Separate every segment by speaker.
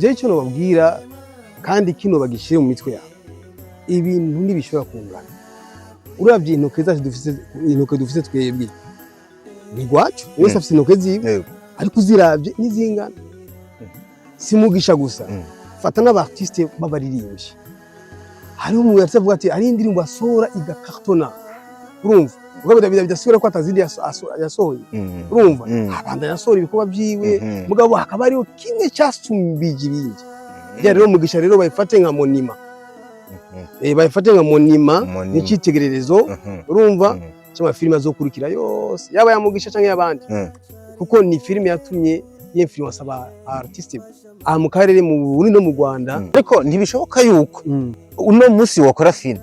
Speaker 1: je cyo nobabwira kandi kino bagishire mu mitwe yawe ibintu ntibishobora kungana uravye intoke zacu dufise twebwe ni gwacu wese afise intoke ziwe ariko uziravye nizingana simugisha gusa fata n'abartiste babaririmbye hari umuntu yatsavuga ati ari indirimbo asora igakartona urumva ubwo bidasubira ko atazindi yasohoye urumva abanda yasora ibikorwa byiwe mugabo hakaba ariho kimwe cyasumbije ibindi bya rero mugisha rero bayifate nka monima bayifate nka monima n'ikitegererezo urumva cyama filime azokurikira yose yaba yamugisha cyangwa yabandi kuko ni filime yatumye y'influence aba artiste mu karere mu Burundi no mu Rwanda
Speaker 2: ariko ntibishoboka yuko uno musi wakora film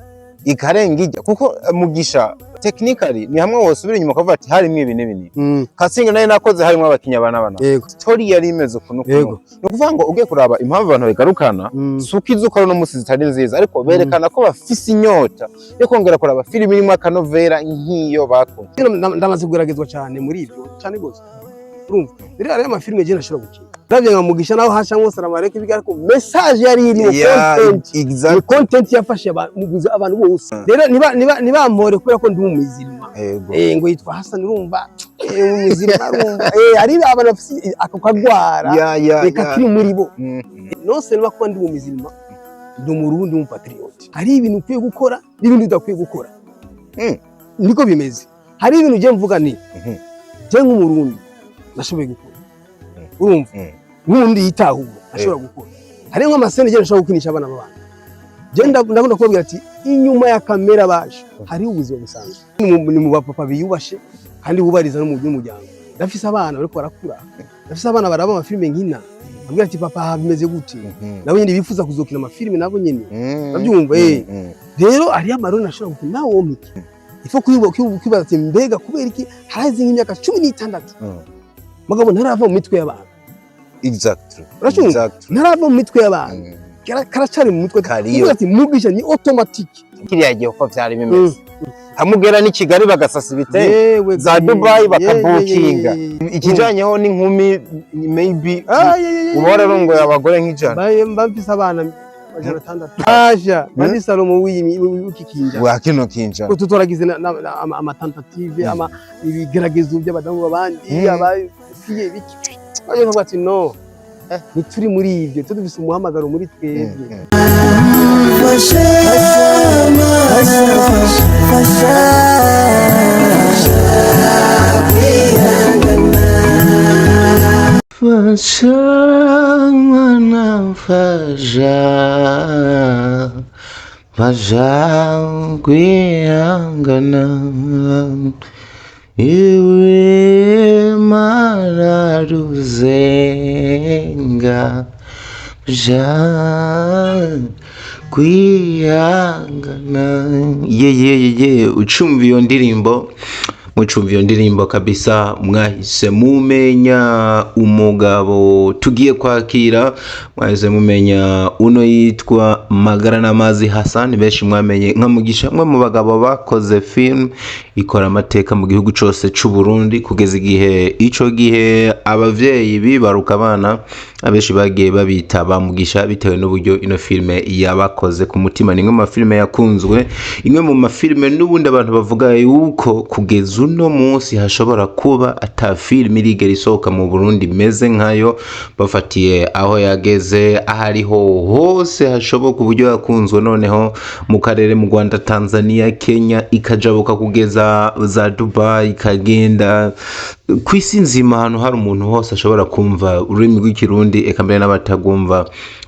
Speaker 2: ikarenga ijya kuko mugisha technically ni hamwe wosubira inyuma kavuga ati harimo ibi n'ibini casting nayo nakoze harimo abakinya bana story yari imeze kuno no kuvuga ngo ugiye kuraba impamvu abantu bigarukana suko izuka no musi zitari nziza ariko berekana ko bafise inyota yo kongera kuraba film irimo akanovera nk'iyo bakoze
Speaker 1: ndamaze kugeragezwa cyane muri ibyo cyane gose urumva rero ari amafilme je nashobora gukina ravye nka mugisha naho hasha ngose ramareke bigara ko message yari iri mu content yafashe abantu bose rero niba mpore kubera ko ndi umuzirima ngo yitwa Hassan urumva umuzirima urumva ari abantu bafite ako kagwara reka kiri muri bo nose niba kuba ndi umuzirima ndi umurundi mu patriote hari ibintu ukwiye gukora n'ibindi udakwiye gukora niko bimeze hari ibintu je mvuga ni je nk'umurundi nashoboye gukora urumva n'undi yitahuye ashobora gukora hari nk'amasene je nashobora gukinisha abana b'abana je ndabona kubabwira ati inyuma ya kamera baje hari ubuzima busanzwe ni mu bapapa biyubashe kandi bubariza no mu by'umuryango ndafise abana bariko barakura ndafise abana baraba amafilme nkina ambwira ati papa bimeze gute nabo nyine bifuza kuzokina amafilme nabo nyine babyumva rero ari amarone ashobora gukina nawo womike ifo kwibaza ati mbega kubera iki hazi nk'imyaka 16 mugabo ntarava mu mitwe y'abantu
Speaker 2: exactly
Speaker 1: ntarava mu mitwe y'abantu karacari mu mitwe ati mugisha ni automatique
Speaker 2: kiriya gihe uko vyari bimeze hamugera ni Kigali bagasasa ibite za Dubai bakabukinga ikijanyeho n'inkumi maybe ubora rongo y'abagore nk'ijana
Speaker 1: mbamfise abana majana 6 aja bandi Salomo w'ikikinja
Speaker 2: wakino kinja
Speaker 1: tutoragize ama tentative ama ibigeragezo by'abadamu babandi abafiye biki aje ngo ati no nituri muri ibyo tudufise umuhamagaro muri twebwe
Speaker 3: Fasha kwihangana iwe mararuzenga fasha kwihangana ucumva iyo ndirimbo mucumva iyo ndirimbo kabisa mwahise mumenya umugabo tugiye kwakira mwahise mumenya uno yitwa Magara n'Amazi Hassan benshi mwamenye nka Mugisha mwe mu bagabo bakoze film ikora amateka mu gihugu cyose cy'u Burundi kugeza igihe ico gihe abavyeyi bibaruka abana abenshi bagiye babita ba Mugisha bitewe n'uburyo ino filme yabakoze ku mutima nimwe mu filme yakunzwe imwe mu mafilme n'ubundi abantu bavuga yuko kugeza uno munsi hashobora kuba ata filme irigera isohoka mu Burundi meze nkayo bafatiye aho yageze ahariho hose hashoboka uburyo yakunzwe noneho mu karere mu Rwanda Tanzania Kenya ikajabuka kugeza za Dubai ikagenda kwisi nzima hano hari umuntu hose ashobora kumva ururimi rw'ikirundi eka mbere n'abatagumva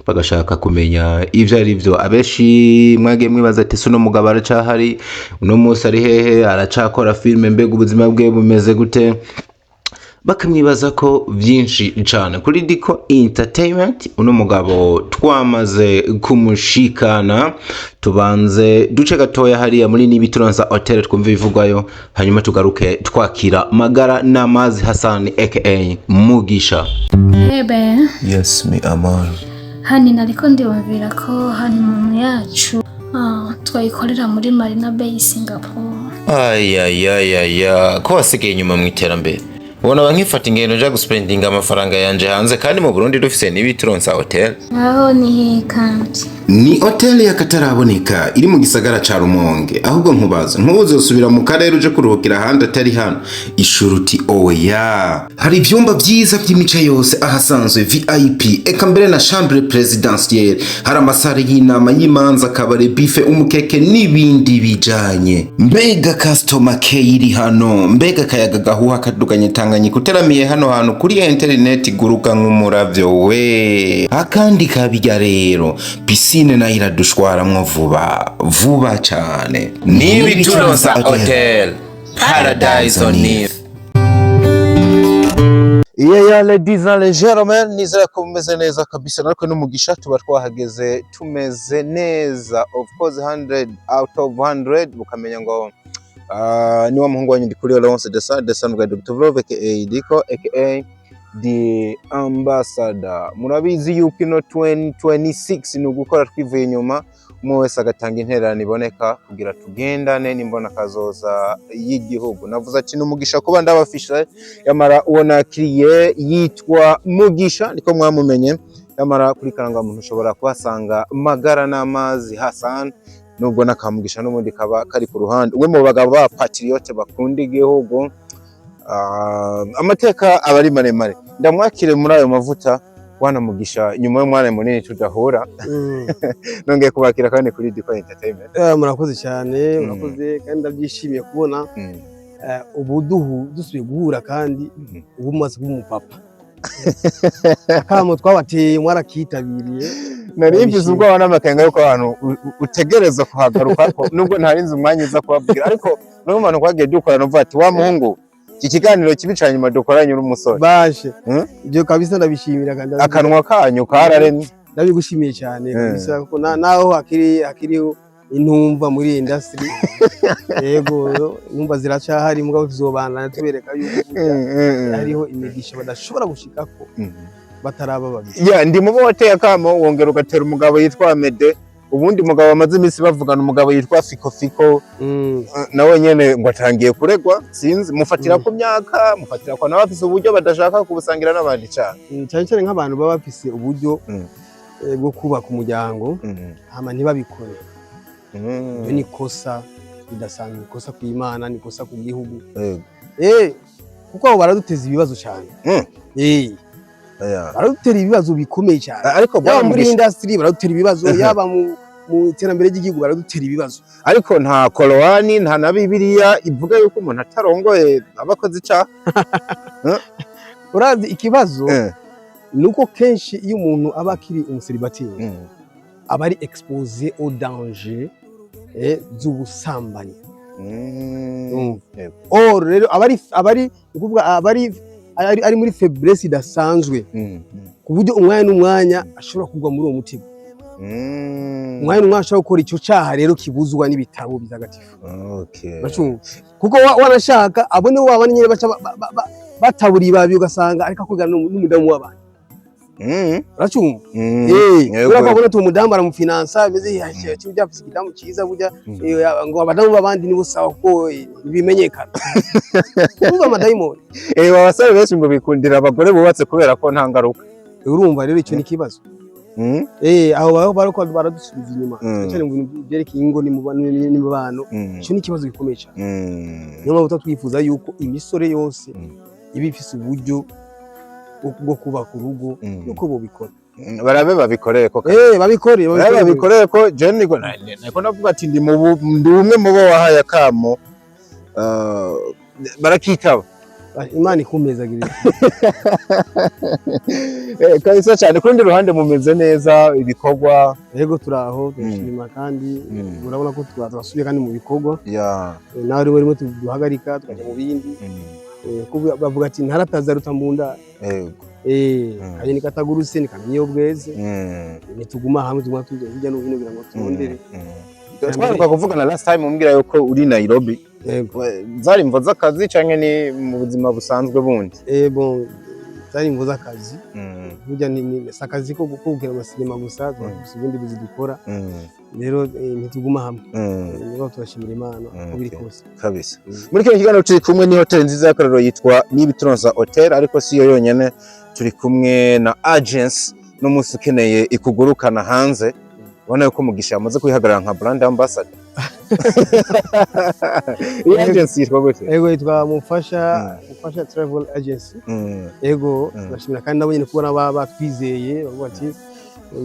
Speaker 3: bagashaka kumenya ivyo ari byo abeshi mwage mwibaza ati suno mugabo aracahari uno munsi ari hehe aracakora filme mbega ubuzima bwe bumeze gute bakamwibaza ko byinshi cyane kuri Diko Entertainment uno mugabo twamaze kumushikana tubanze duce gatoya hariya muri Nibituranza Hotel twumva bivugwayo hanyuma tugaruke twakira Magara n'Amazi Hassan aka Mugisha.
Speaker 4: Ebe
Speaker 3: Yes me Amal
Speaker 4: hani nariko ndibabwira ko hani mu yacu twayikorera muri Marina Bay Singapore.
Speaker 3: Aya ko wasigaye inyuma mu iterambere ubona bankifata ingendo nja guspendinga amafaranga yanje hanze kandi mu Burundi dufise n'ibituronsa hotel.
Speaker 4: Aho ni kandi
Speaker 3: Ni hotel y'akataraboneka iri mu gisagara ca Rumonge, ahubwo nkubaza ntuzosubira mu karere uje kuruhukira ahandi atari hano. Ishuruti oya, hari ivyumba vyiza vy'imico yose ahasanzwe VIP, eka mbere na chambre présidentielle, hari amasare y'inama y'imanza, kabare, buffet, umukeke n'ibindi bijanye. Mbega customer care iri hano, mbega kayaga gahuha kaduganye Tanganyika uteramiye hano hantu kuri internet guruka nk'umuravyo we. Akandi kabijya rero, piscine na iradushwaramwo vuba cyane. Nibi turonsa hotel Paradise on Earth.
Speaker 2: Yeah, ladies and gentlemen, nizera ko mumeze neza kabisa, natwe n'umugisha tuba twahageze tumeze neza, of course 100 out of 100. Mukamenya ngo niwa muhungu wanyu ndi kuri Laurence Desan bwa Dr. Vlove aka Diko aka the ambassador. Murabizi yuko ino 2026 ni ugukora twivuye inyuma, umwe wese agatanga intererano iboneka kugira tugendane n'imbona kazoza y'igihugu. Navuze ati n'umugisha kuba ndabafisha, yamara uwo nakiriye yitwa Mugisha, niko mwamumenye. Yamara kuri karanga muntu ushobora kuhasanga Magara n'Amazi Hassan, nubwo nakamugisha n'ubundi kaba kari ku ruhande. Umwe mu bagabo ba patriote bakunda igihugu, amateka abari maremare. Ndamwakire muri ayo mavuta wana Mugisha, nyuma y'umwana munini tudahura. Nongeye kubakira kandi kuri Diko Entertainment.
Speaker 1: Murakoze cyane, murakoze kandi ndabyishimiye kubona ubu dusubiye guhura kandi ubu maze kumupapa. Kamo twabateye mwarakitabiriye.
Speaker 2: Narimbize ubwo wana makenga yuko abantu utegereza kuhagaruka ko nubwo ntarinze umwanya uza kubabwira, ariko no mu bantu kwagiye dukora no ati wa muhungu iki kiganiro kibicanye nyuma dukoranye n'umusore
Speaker 1: bashe. Ibyo kabisa ndabishimira kandi
Speaker 2: akanwa kanyu kararemye.
Speaker 1: Ndabigushimiye cyane kabisa kuko naho akiriho intumva muri industry. Yego numva ziracahari mugabo tuzobana tubereka yuko hariho imigisha badashobora gushikako bataraba babiri.
Speaker 2: Ya ndi mu boteye akamo wongera ugatera umugabo yitwa Mede, ubundi mugabo amaze iminsi bavugana umugabo yitwa Fiko nawe nyene ngo atangiye kuregwa, sinzi mufatira ku myaka, mufatira ko nabafise uburyo badashaka kubusangira n'abandi cyane.
Speaker 1: Cyane nk'abantu baba bafise uburyo bwo kubaka umuryango hama ntibabikore. Ni kosa bidasanzwe, kosa ku Imana, ni kosa ku gihugu. Kuko abo baraduteza ibibazo cyane. Baradutera ibibazo bikomeye cyane, ariko muri industry baradutera ibibazo, yaba mu iterambere ry'igihugu baradutera ibibazo.
Speaker 2: Ariko nta Korowani nta na Bibiliya ivuga yuko umuntu atarongoye abakoze icyaha.
Speaker 1: Urazi ikibazo nuko kenshi iyo umuntu aba akiri umuseribatire aba ari exposé au danger z'ubusambanyi. Rero ari muri faiblesse idasanzwe ku buryo umwanya n'umwanya ashobora kugwa muri uwo mutego. Umwanya n'umwanya ashobora gukora icyo cyaha rero kibuzwa n'ibitabo bitagatifu. Kuko wanashaka abone wabana nyine bataburi babi ugasanga ariko akugana n'umudamu w'abantu. Uracumva? Urako abona umudamu aramufinansa beze yashye byafise ikidamu cyiza burya ngo abadamu babandi nibo sawa ko bimenyekana. Uva amadayimoni.
Speaker 2: Abasore benshi ngo bikundira abagore bubatse kubera ko nta ngaruka.
Speaker 1: Urumva rero icyo ni kibazo. Aho barako baradusubiza inyuma cyane mu bintu byerekeye ingo n'imibano. Icyo ni kibazo gikomeye cyane. Niyo mpamvu twifuza yuko imisore yose ibifise uburyo bwo kubaka urugo yuko bobikora.
Speaker 2: Barabe babikoreye ko
Speaker 1: babikoreye
Speaker 2: ko Jenny go nako navuga ati ndi umwe mu bo wahaye akamo barakitaba.
Speaker 1: Imana ikumezagirira.
Speaker 2: Kabisa cyane kundi ruhande mumeze neza ibikorwa.
Speaker 1: Yego turaho dushima kandi urabona ko twasubiye kandi mu bikorwa. Nawe rero duhagarika tukaje mu bindi. Kuba bavuga ati ntarataza rutambunda. Kandi nikataguruse nikamyo bweze. Nituguma hamwe tuguma tujya no bino birango tondere.
Speaker 2: Twavuga kuvugana last time umbwira yuko uri Nairobi. Zari mvo z'akazi canke ni mu buzima busanzwe bundi?
Speaker 1: zari imvo z'akazi burya ni akazi ko gukubwira amasinema gusa twafise ubundi bizi dukora rero ntituguma hamwe niba turashimira Imana uko biri kose
Speaker 2: kabisa. Muri kino kiganiro turi kumwe ni hotel nziza y'akarorero yitwa Nibitronza Hotel, ariko si yo yonyene, turi kumwe na agency n'umunsi ukeneye ikugurukana hanze. Ubona yuko Mugisha yamaze kwihagarara nka brand ambassador. Iyi agency yitwa gute?
Speaker 1: Ego yitwa Mufasha Travel Agency. Ego turashimira kandi nabo nyine kubona batwizeye bavuga ati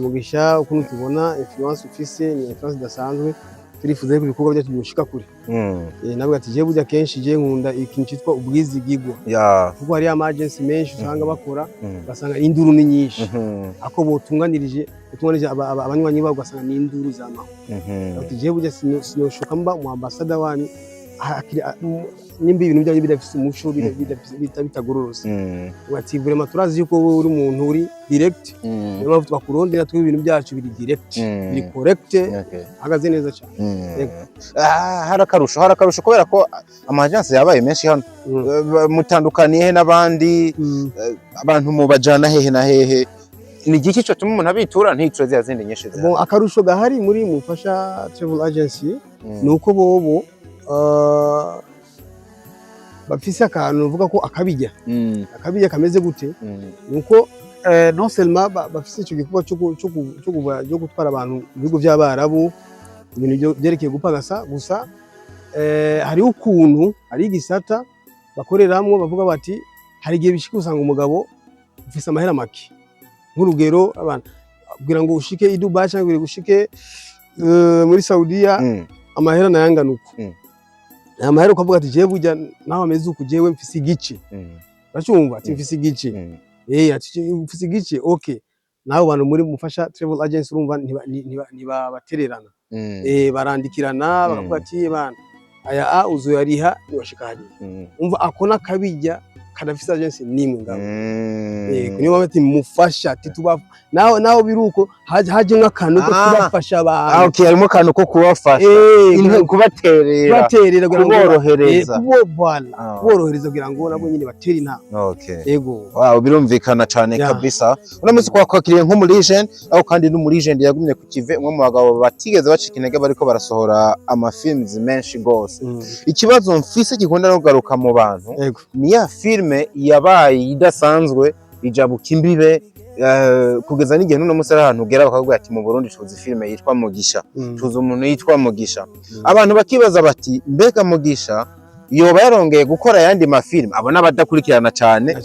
Speaker 1: Mugisha ukuntu tubona influence ufise ni influence idasanzwe, turifuza yuko ibikorwa byacu byoshika kure. Nabwo ati je burya kenshi je nkunda ikintu cyitwa ubwizigigwa. Kuko hari ama agency menshi usanga bakora basanga induru ni nyinshi. Ako botunganirije abanywanyi babo gasanga ni induru zamaho. Ati je burya sinoshoka mba mu ambassador wanyu nimba ibintu byanyu bidafise umuco bitagororose. Ati vraiment turazi yuko wowe uri umuntu uri direct, niyo mpamvu twakurondera twe ibintu byacu biri direct biri correct hagaze neza cyane.
Speaker 2: Hari akarusho kubera ko amajansi yabaye menshi hano, mutandukaniye n'abandi abantu mubajana hehe na hehe, ni igiki cyo tuma umuntu abitura ntitwe zya zindi nyinshi.
Speaker 1: Akarusho gahari muri Mufasha Travel Agency nuko bobo bafise akantu uvuga ko akabijya kameze gute, nuko non seulement bafise icyo gikorwa cyo gutwara abantu mu bigo by'Abarabu, ibintu byerekeye gupagasa gusa, hari ukuntu hari igisata bakoreramwo bavuga bati hari igihe bishika usanga umugabo ufise amahera make, nk'urugero abantu kugira ngo ushike i Dubai cyangwa ushike muri Saudiya amahera nayanganuko amahera ukavuga ati je burya naho ameze uku jewe mfise igice, uracumva ati mfise igice ati mfise igice okay, naho bantu muri Mufasha Travel Agency urumva ntibabatererana, barandikirana bakavuga ati bana aya uzoyariha niwashika hariya. Umva akona kabijya kadafise agency nimwe ngabo niyo bati Mufasha ati tuba naho biruko haje nk'akantu ko kubafasha abantu.
Speaker 2: Okay, harimo kantu ko kubafasha kubaterera kuborohereza kuborohereza kugira ngo nabo nyine bateri nta. Yego birumvikana cyane kabisa. Unamuzi kwakiriye nko muri legend, aho kandi no muri legend yagumye ku kive, umwe mu bagabo batigeze bacika intege bariko barasohora amafilms menshi gose. Ikibazo mfise gikunda no kugaruka mu bantu ni ya filme yabaye idasanzwe ijabuka imbibe, kugeza n'igihe n'uno musara ahantu ugera bakavuga ati mu Burundi tuzi filme yitwa Mugisha, tuzi umuntu yitwa Mugisha. Abantu bakibaza bati mbega Mugisha yoba yarongeye gukora yandi mafilme, abona badakurikirana cyane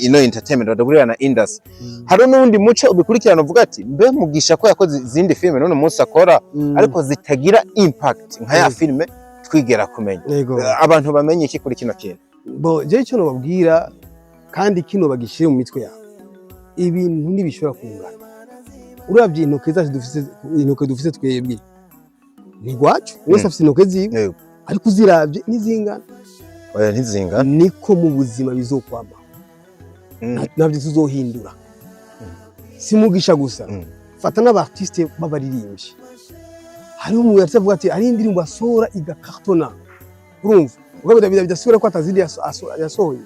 Speaker 2: ino entertainment badakurikirana industry. Hari n'undi muco ubikurikirana uvuga ati mbe Mugisha ko yakoze izindi filme none umunsi akora ariko zitagira impact nka ya filme twigera kumenya. Abantu bamenye iki kuri kino kintu?
Speaker 1: Je cyo nobabwira kandi kino bagishire mu mitwe yabo, ibintu ntibishobora kungana. Uravye intoke zacu dufise twebwe ni gwacu, wese afise intoke ziwe ariko uziravye nizingana.
Speaker 2: Oya ntizingana.
Speaker 1: Niko mu buzima bizokwama, navyo tuzohindura. Si Mugisha gusa, fata n'abartiste b'abaririmbyi. Hari umuntu yatavuga ati ari indirimbo asora igakartona, urumva ubwo bidasubira ko atazindi yasohoye,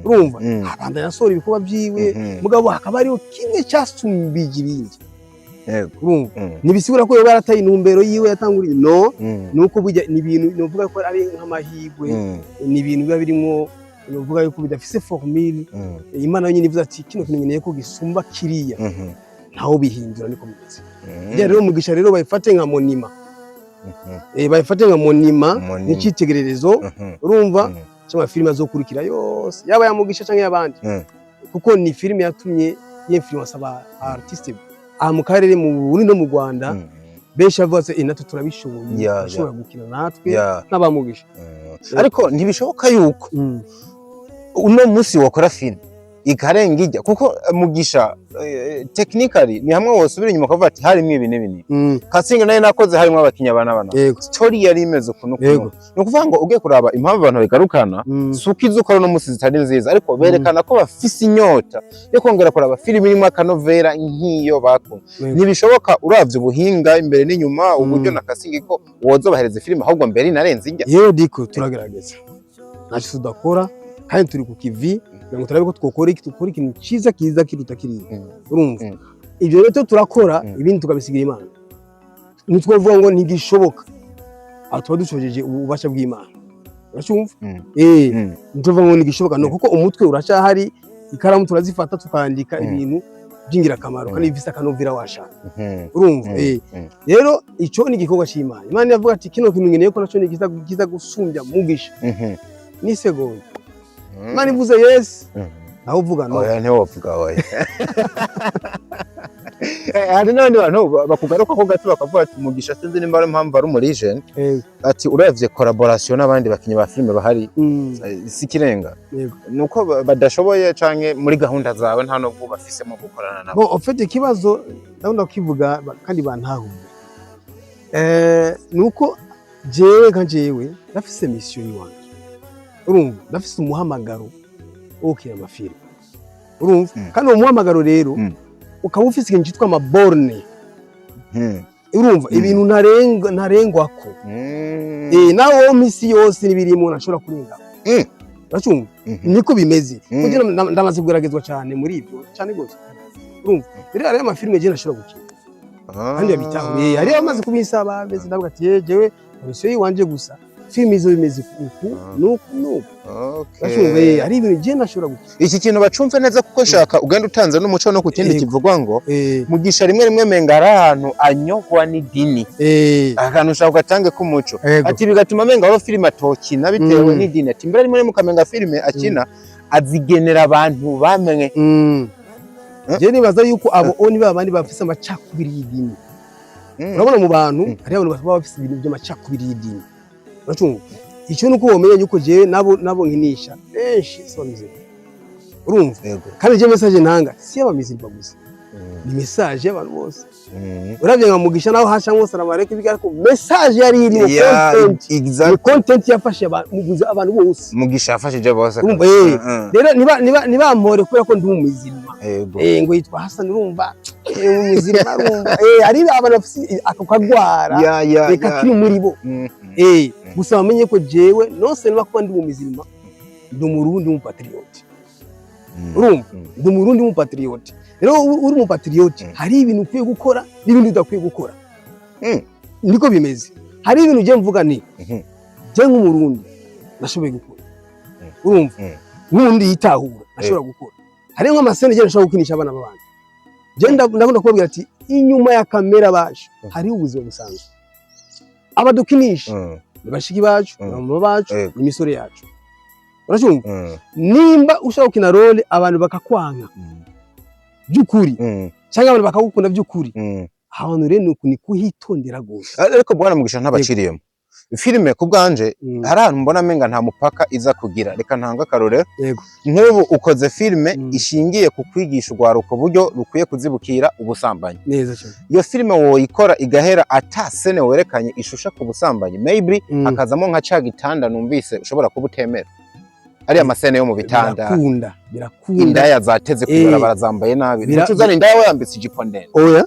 Speaker 1: urumva abanda yasora ibikorwa byiwe mugabo hakaba ariho kimwe cyasumbije ibindi. Urumva nibisubira ko yoba yarataye intumbero yiwe yatanguriye nuko burya ni ibintu novuga ko ari nk'amahigwe, ni ibintu biba birimo novuga yuko bidafise formule. Imana nyine ivuze ati kino kintu nkeneye ko gisumba kiriya, ntaho bihindura niko bimeze. Rero Mugisha rero bayifate nka monima, bayifate nka monima n'ikitegererezo, urumva cyangwa filime azokurikira yose yaba ya Mugisha cyangwa yabandi, kuko ni filime yatumye y'influence aba artiste mu karere mu Burundi no mu Rwanda. Benshi bavuze natwe turabishoboye, ashobora gukina natwe n'abamugisha.
Speaker 2: Ariko ntibishoboka yuko uno munsi wakora filime ikarenga ijya, kuko Mugisha technically ni hamwe wosubira inyuma kavuga ati harimo ibi n'ibini. Casting nayo nakoze harimo abakinya bana story yari imeze kuno no kuvuga ngo ugiye kuraba impamvu abantu bigarukana suko izo ukora no munsi zitari nziza, ariko berekana ko bafise inyota yo kongera kuraba filime irimo akanovera nk'iyo bakunda. Ntibishoboka uravye ubuhinga imbere n'inyuma, uburyo na casting ko wozo bahereza filime ahubwo mbere inarenze ijya.
Speaker 1: Diko turagerageza ntacyo tudakora kandi turi ku kivi ngo turabe ko twokora ikintu cyiza kiruta kiriya urumva ibyo rero turakora ibindi tukabisigira Imana ntitwavuga ngo ntigishoboka aho tuba dushojeje ububasha bw'Imana urashumva ntituvuga ngo ntigishoboka no kuko umutwe uracyahari ikaramu turazifata tukandika ibintu by'ingirakamaro kandi bifise akanovera washaka urumva rero ico ni igikorwa cy'Imana Imana yavuga ati kino kintu ngeneye ko naco ni kiza gusumbya mugisha ni segonda Imana ivuze yes aho uvuga no
Speaker 2: oya ntiwovuga oya hari n'abandi bantu bakugaruka ko gato bakavuga ati mugisha sinzi nimba ari impamvu ari muri region ati uravye collaboration n'abandi bakinyi ba filime bahari sikirenga nuko badashoboye canke muri gahunda zawe nta no bafisemo gukorana nabo
Speaker 1: bon en fait ikibazo ndabona kivuga kandi bantahuye nuko jewe ndafise mission yiwanje urumva ndafise umuhamagaro okay amafilime urumva kandi uwo muhamagaro rero ukaba ufise ikintu cyitwa amaborne urumva ibintu ntarengwako nawo misi yose nibirimo nashobora kurenga uracumva niko bimeze kugira ndamaze kugeragezwa cyane muri ibyo cyane gose urumva rero ari amafilime je nashobora gukina kandi yabitahuye ari amaze kubinsaba beze ndavuga ati jewe misiyo yiwanje gusa filime izo bimeze uku nuko okay ari ibintu je nashobora gukina
Speaker 2: iki kintu bacumve neza kuko shaka ugenda utanze n'umuco no kutindi kivugwa ngo mugisha rimwe mengara ahantu anyogwa ni dini akantu ushaka ugatange ku muco ati bigatuma menga aho filime atokina bitewe ni dini ati mbere rimwe mukamenga filime akina azigenera abantu bamenye
Speaker 1: je nibaza yuko abo oni babandi bafise amacakubiri y'idini urabona mu bantu hari abantu bafise ibintu by'amacakubiri y'idini uracumva icyo nuko womenye yuko je nabo nkinisha benshi sobamize urumva kandi je message ntanga si abamizirwa gusa ni message y'abantu bose uravye nka mugisha naho hasha ngo salamareke bigarako message yari iri mu content content yafashe abantu bose
Speaker 2: mugisha yafashije bose
Speaker 1: rero niba mpore kubera ko ndi umuzima ngo yitwa Hassan urumva umuzima urumva ari abantu bafite akagwara reka kiri muri bo gusa bamenye ko jewe nose niba kuba ndi umuzima ndi umurundi w'umupatriote urumva ndi umurundi w'umupatriote rero uri umupatriote hari ibintu ukwiye gukora n'ibindi udakwiye gukora niko bimeze hari ibintu je mvuga ni je nk'umurundi nashoboye gukora urumva n'undi yitahura ashobora gukora hari nk'amasene je nashobora gukinisha abana b'abandi je ndakunda kubabwira ati inyuma ya kamera baje hari ubuzima busanzwe abadukinisha bashiki bacu mama bacu imisore yacu urashumva nimba ushaka gukina role abantu bakakwanga byukuri cyangwa abantu bakagukunda byukuri abantu rero ni kuhitondera gose
Speaker 2: ariko bwana mugisha ntabaciriyemo filime kubwanje hari ahantu mbona menga nta mupaka iza kugira reka ntanga karore nk'ubu ukoze filime ishingiye ku kwigisha urwaruko buryo rukwiye kuzibukira ubusambanyi
Speaker 1: neza cyane
Speaker 2: iyo filime woyikora igahera atasene werekanye ishusha ku busambanyi maybe akazamo nka ca gitanda numvise ushobora kubutemera ari amasene yo mu bitanda
Speaker 1: birakunda
Speaker 2: indaya zateze kubara barazambaye nabi ntuzana indaya yambitse ijipo ndende
Speaker 1: oya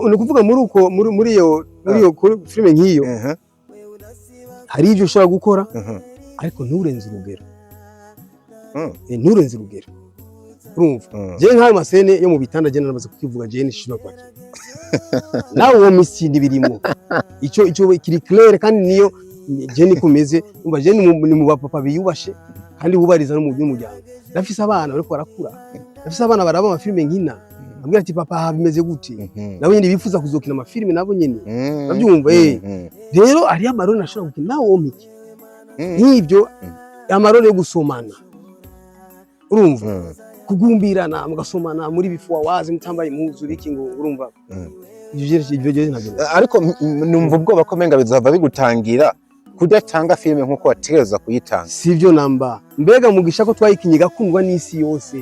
Speaker 1: ni kuvuga muri iyo filime nk'iyo hari ibyo ushobora gukora ariko nturenze urugero nturenze urugero urumva je nk'ayo masene yo mu bitanda je namaze kukivuga je nishobora kwakira nawe uwo misindi birimo icyo kiri clair kandi niyo je nikomeze umva je ni mu bapapa biyubashe kandi bubariza no mu by'umuryango ndafise abana bariko barakura ndafise abana baraba amafilime nkina ambwira ati papa bimeze gute nawe nyine bifuza kuzokina amafilime nabo nyine babyumva rero ari amarone ashobora gukina nawe omike nk'ibyo amarone yo gusomana urumva kugumbirana mugasomana muri bifuwa wazi mutambaye impuzu biki ngo urumva ibyo ntabyo
Speaker 2: ariko numva ubwoba ko menga bizava bigutangira kudatanga filime nkuko wategereza kuyitanga
Speaker 1: sivyo namba mbega mugisha ko twayikinye gakundwa n'isi yose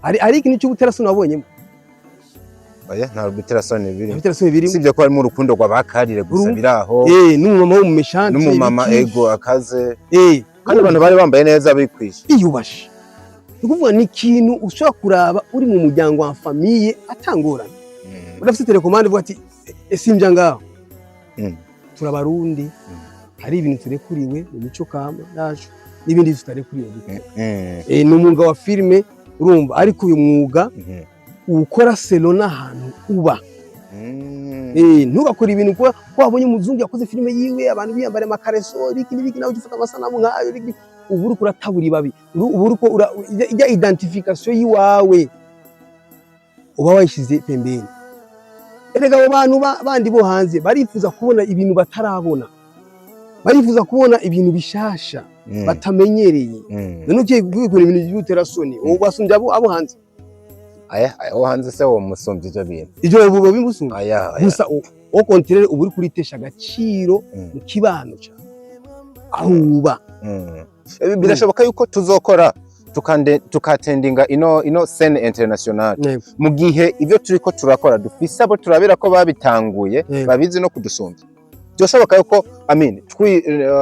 Speaker 1: ari ikintu cy'ubuterasoni wabonyemo
Speaker 2: oya nta ubuterasoni biri sivyo ko harimo urukundo rw'abakarire gusa biraho
Speaker 1: n'umumama w'umumeshante
Speaker 2: n'umumama ego akaze kandi abantu bari bambaye neza bikwishe
Speaker 1: iyubashe ukuvuga ni ikintu ushobora kuraba uri mu muryango wa famille atangorana udafite telekomande uvuga ati simvya ngaho turabarundi hari ibintu turekuriwe mu mico kama yacu n'ibindi tutari kuri iyo ni umwuga wa filime urumva, ariko uyu mwuga ukora selo n'ahantu uba. Ntugakora ibintu ko wabonye umuzungu yakoze filime yiwe abantu biyambara amakareso n'ibiki nawe ufata amasanamu nkayo, ubu uriko uratabura ibabi, ubu uriko ijya identification yiwawe uba wayishize pembeni. Erega abo bantu bandi bo hanze barifuza kubona ibintu batarabona, barifuza kubona ibintu bishasha batamenyereye. None ugiye gukora ibintu by'utera soni, ubu basumbye abo hanze.
Speaker 2: Abo hanze se wo musumbye ibyo bintu,
Speaker 1: ibyo bibo bimusumbye gusa o kontrere ubu uri kuritesha agaciro mu kibano cyane aho uba.
Speaker 2: Birashoboka yuko tuzokora tukatendinga ino scene international mu gihe ivyo turiko turakora dufise abo turabira ko babitanguye babizi no kudusumbya. Byoshoboka yuko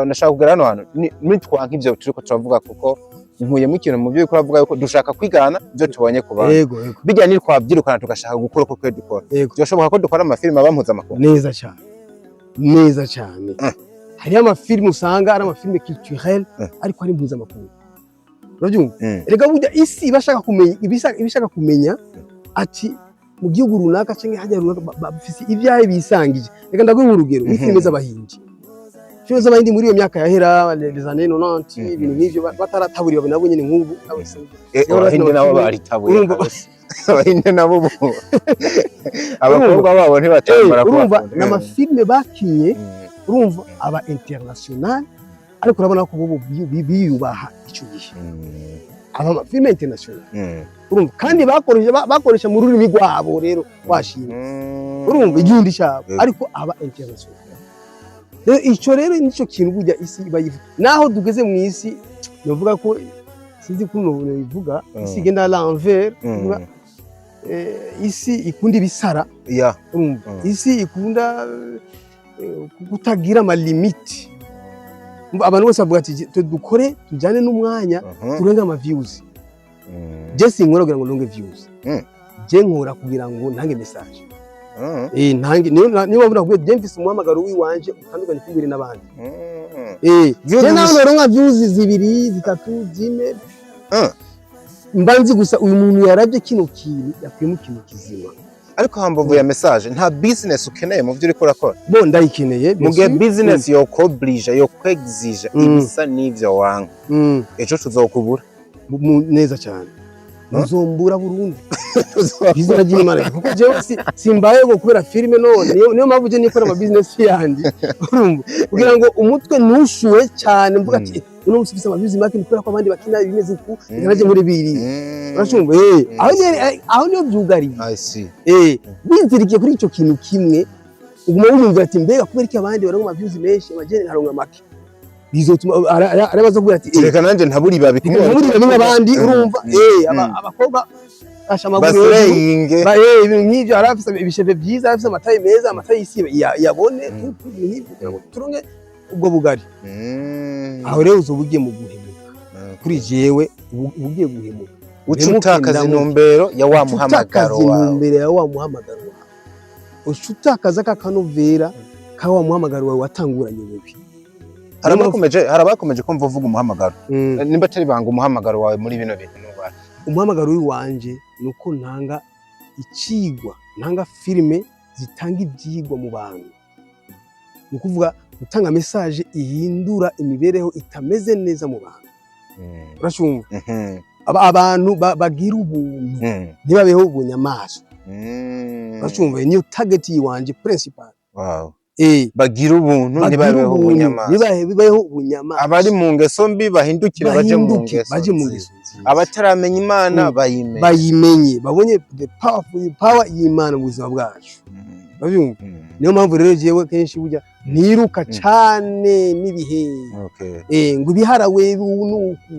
Speaker 2: nashaka kugera hano nitwa nk'ivyo turiko turavuga, kuko nkuye mu kintu mu byo ukora avuga yuko dushaka kwigana ibyo tubonye ku bantu bijya ni twabyirukana tugashaka gukora uko kwe dukora. Byoshoboka ko dukora amafilime abampuza amakuru
Speaker 1: neza cyane, neza cyane. Hari amafilime usanga ari amafilime culturel ariko ari mpuza amakuru. Urabyumva? Erega burya isi bashaka kumenya ibishaka kumenya ati mu gihugu runaka cyangwa hajya runaka bafise ibyahe bisangije. Reka ndaguha urugero n'ifilime z'abahindi. Filime z'abahindi muri iyo myaka yahera les années 90 ibintu nk'ivyo batarataburiye nabo nyine nk'ubu
Speaker 2: abahindi nabo baritaburiye. Abahindi nabo abakobwa babo ntibatambara ko
Speaker 1: urumva n'amafilime bakinye urumva aba international, ariko urabona ko bo biyubaha icyo gihe aba filime international urumva, kandi bakoresha mu rurimi rwabo rero washimye urumva igindi cyabo, ariko aba international. Rero icyo rero nicyo kintu burya isi bayivuga. Naho tugeze mu isi novuga ko sinzi kuno bivuga isi igenda à l'envers, isi ikunda ibisara urumva, isi ikunda kutagira ama limite. Abantu bose bavuga ati dukore tujyane n'umwanya turenga ama views. Je sinkora kugira ngo ndonge views, je nkora kugira ngo ntange message. Ntange niyo bavuga ngo je mfise umuhamagaro wiwanje utandukanye kumbere n'abandi. Je nawe ronka views 2 3 4 mbanzi gusa uyu muntu yarabye kino kintu yakuye mu kintu kizima.
Speaker 2: Ariko hambavu ya message nta business ukeneye mu byo uri kurakora.
Speaker 1: Bo ndayikeneye
Speaker 2: mu gihe business yo koblija yo kwexige ibisa n'ivyo wanga ejo tuzokubura
Speaker 1: neza cyane, uzombura burundu bizina ry'Imana, kuko je simbaye go kubera filime none niyo mpamvu je nikora ama business yandi urumva, kugira ngo umutwe ntushuwe cyane mvuga ati uno musifisa ama business make nikora ko abandi bakina bimeze uku ngaraje muri biri urashumva. Aho niyo byugari bizirikiye kuri ico kintu kimwe, uguma wumva ati mbega kubera iki abandi baronka ama views menshi abajene nkaronka make, bizotuma arabaza kugira ati
Speaker 2: reka nanje ntaburi babikora
Speaker 1: abandi urumva. Abakobwa ashamaguru ibintu nk'ivyo arafise ibisheve byiza, arafise amatayi meza, amatayi isi yabone turonke ubwo bugari. Aho rero uzobugiye mu guhemuka kuri jewe, ubugiye guhemuka
Speaker 2: ucutakaza intumbero ya wa muhamagaro wawe, ucutakaza kakanovera ka wa muhamagaro wawe watanguranye wewe. Harabakomeje ko mvuga umuhamagaro nimba atari banga umuhamagaro wawe muri bino bintu n'ubara.
Speaker 1: Umuhamagaro w'iwanje nuko ntanga icigwa, ntanga filime zitanga ibyigwa mu bantu, nukuvuga gutanga message ihindura imibereho itameze neza mu bantu. Urashumva? Abantu bagira ubuntu ntibabeho ubunyamaswa. Urashumva? Niyo target yiwanje principal.
Speaker 2: Bagira ubuntu ntibabeho ubunyamaswa. Abari mu ngeso mbi bahindukira baje mu ngeso. Abataramenya Imana
Speaker 1: bayimenye babonye the power y'Imana mu buzima bwacu. Babyumva? Niyo mpamvu rero jewe kenshi burya niruka cyane n'ibihe ngo biharawe nuku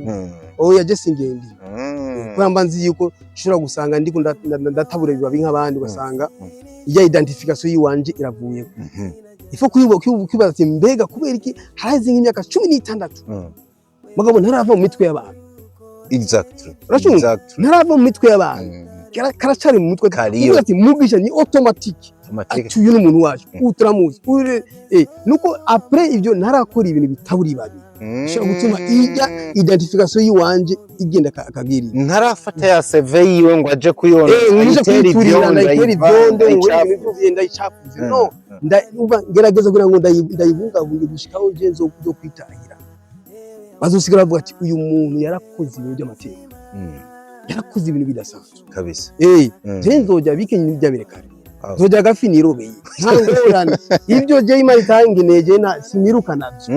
Speaker 1: oya je singendi kwamba nzi yuko nshobora gusanga ndiko ndatabura bibabi nk'abandi, ugasanga iya identification yiwanje iravuye. Ifo kwibaza ati mbega kubera iki harazi nk'imyaka 16 mugabo ntarava mu mitwe y'abantu.
Speaker 2: Exactly.
Speaker 1: Ntarava mu mitwe y'abantu, karacari mu mitwe ati mugisha ni automatique atuye n'umuntu wacu utaramuzi nuko après ivyo ntarakora ibintu bitaburi babi ishobora gutuma ijya identification yiwanje igenda akagiri
Speaker 2: ntarafata ya CV yiwe ngo aje kuyona
Speaker 1: ayitera ibyondo ndayicafuze no ngerageza kugira ngo ndayibungabunge gushikaho je zo kwitahira bazosigara bavuga ati uyu muntu yarakoze ibintu by'amateka yarakoze ibintu bidasanzwe
Speaker 2: kabisa
Speaker 1: je nzojya bikenye byabirekare nzojya gafi nirobeye ntangorane ibyo je imana itangineje na siniruka navyo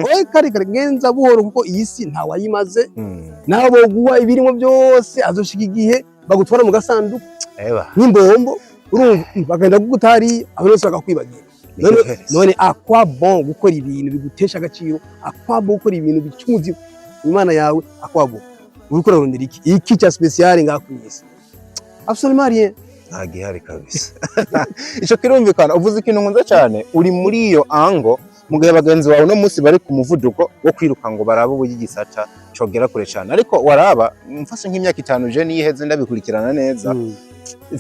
Speaker 1: oye kare genza buhoro kuko iyi si nta wayimaze nabo guwa ibirimo byose azoshika igihe bagutwara mu gasanduku n'imbombo urumva bagenda kugutari aho nose bakakwibagira none akwa bon gukora ibintu bigutesha agaciro akwa bon gukora ibintu bicumuzi imana yawe akwa bon urukora rundira iki cya special ngakwisi absolument rien
Speaker 2: ntagihari kabisa ico kirumvikana uvuze ikintu nkunze cyane uri muri iyo ango mu gihe bagenzi bawe no munsi bari ku muvuduko wo kwiruka ngo barabe ubuye gisata cogera kure cyane ariko waraba mfashe nk'imyaka 5 je niyiheze ndabikurikirana neza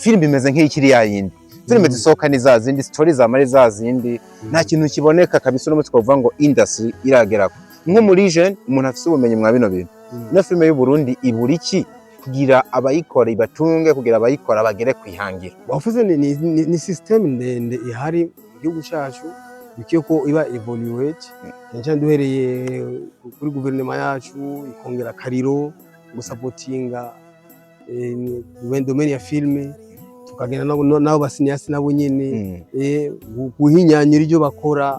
Speaker 2: film imeze nk'ikiri yayindi filime zisohoka ni za zindi story za mari za zindi nta kintu kiboneka kabisa no mutwe ngo industry iragerako nko muri jeune umuntu afite ubumenyi mwa bino bintu na filime y'u Burundi iburiki kugira abayikora ibatunge kugira abayikora bagere kwihangira
Speaker 1: bavuze ni system ndende ihari mu gihugu cyacu bikiye ko iba evaluate cyane duhereye kuri guverinoma yacu ikongera kariro gusupportinga domaine ya filme tukagenda nabo basinyasi nabo nyene guhinyanyira ibyo bakora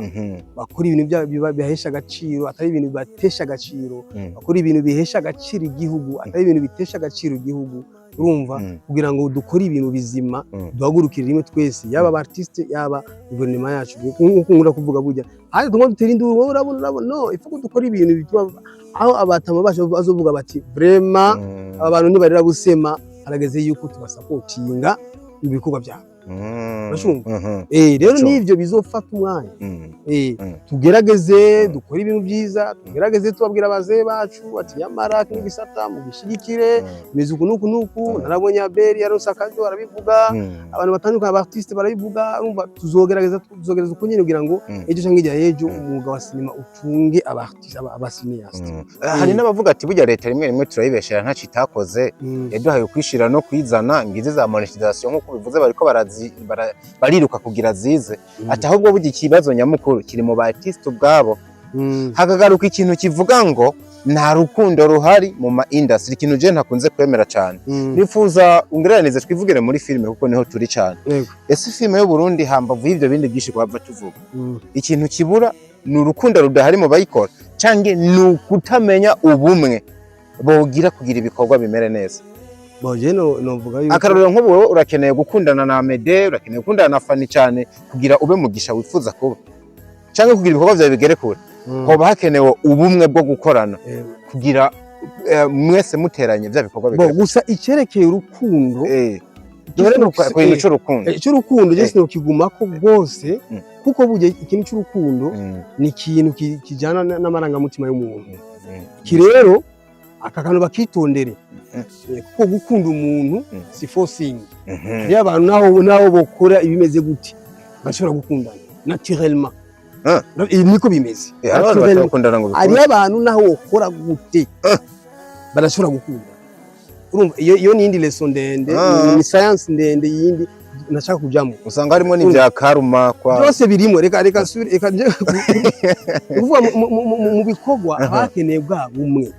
Speaker 1: bakora ibintu bihesha agaciro atari ibintu batesha agaciro bakora ibintu bihesha agaciro igihugu atari ibintu bitesha agaciro igihugu urumva kugira ngo dukore ibintu bizima duhagurukire rimwe twese yaba abartiste yaba guverinoma yacu nk'ukunda kuvuga burya ari tungo dutera induru urabona no ifuko dukora ibintu bituma aho abatama bazovuga bati vraiment abantu nibarira gusema harageze yuko tubasupportinga ibikorwa byabo rero nivyo bizofata umwanya tugerageze dukora ibintu byiza tugerageze tubabwira abazee bacu ati yamara k'igisata mu gishigikire mizuku nuku narabonye Abeli yaronse akajo arabivuga abantu batandukanye abartiste barabivuga urumva tuzogerageza ukunyene kugira ngo ejo canke ijya ejo umwuga wa sinema utunge abartiste abasinyasti
Speaker 2: hari n'abavuga ati burya leta rimwe turayibeshera nta citakoze yaduhaye kwishira no kwizana ngize za monetisation nkuko bivuze bariko bariruka kugira zize ati ahubwo burya ikibazo nyamukuru kiri mu artiste ubwabo hakagaruka ikintu kivuga ngo nta rukundo ruhari mu ma industry ikintu je ntakunze kwemera cyane nifuza ungereranize twivugire muri filime kuko niho turi cyane ese filime y'u Burundi hambavu y'ivyo bindi byinshi kwava tuvuga ikintu kibura ni urukundo rudahari mu bayikora cange ni ukutamenya ubumwe bogira kugira ibikorwa bimere neza
Speaker 1: boje novuga yuko
Speaker 2: akarorero nk'ubu urakeneye gukundana na Mede urakeneye gukundana na Fani cyane kugira ube mugisha wifuza kuba canke kugira ibikorwa byawe bigere kure hoba hakenewe ubumwe bwo gukorana kugira mwese muteranye bya bikorwa bigere
Speaker 1: gusa icyerekeye urukundo
Speaker 2: dore no kwintu cy'urukundo
Speaker 1: cy'urukundo je sino kigumako bwose kuko buje ikintu cy'urukundo ni ikintu kijana n'amarangamutima y'umuntu kirero akakantu bakitondere kuko gukunda umuntu si forcing iyo abantu naho bokora ibimeze gute bashobora gukundana naturellement niko bimeze ari abantu naho wokora gute barashobora gukunda urumva iyo ni indi lesson ndende ni science ndende yindi nashaka kujamo
Speaker 2: usanga harimo n'ibya karma kwa
Speaker 1: byose birimo reka uvuga mu bikorwa bakeneye bwa bumwe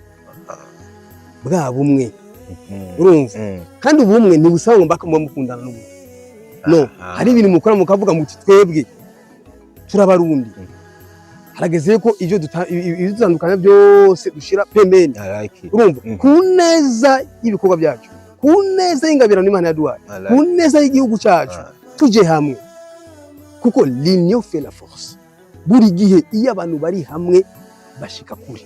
Speaker 1: urumva kandi ubumwe ni busaba ngo mukundana n'umuntu no hari ibintu mukora mukavuga muti twebwe turabarundi harageze ko ivyo dutandukanya byose dushira pembeni urumva ku neza y'ibikorwa byacu ku neza y'ingabirano n'Imana yaduhaye ku neza y'igihugu cyacu tuje hamwe kuko l'union fait la force buri gihe iyo abantu bari hamwe bashika kure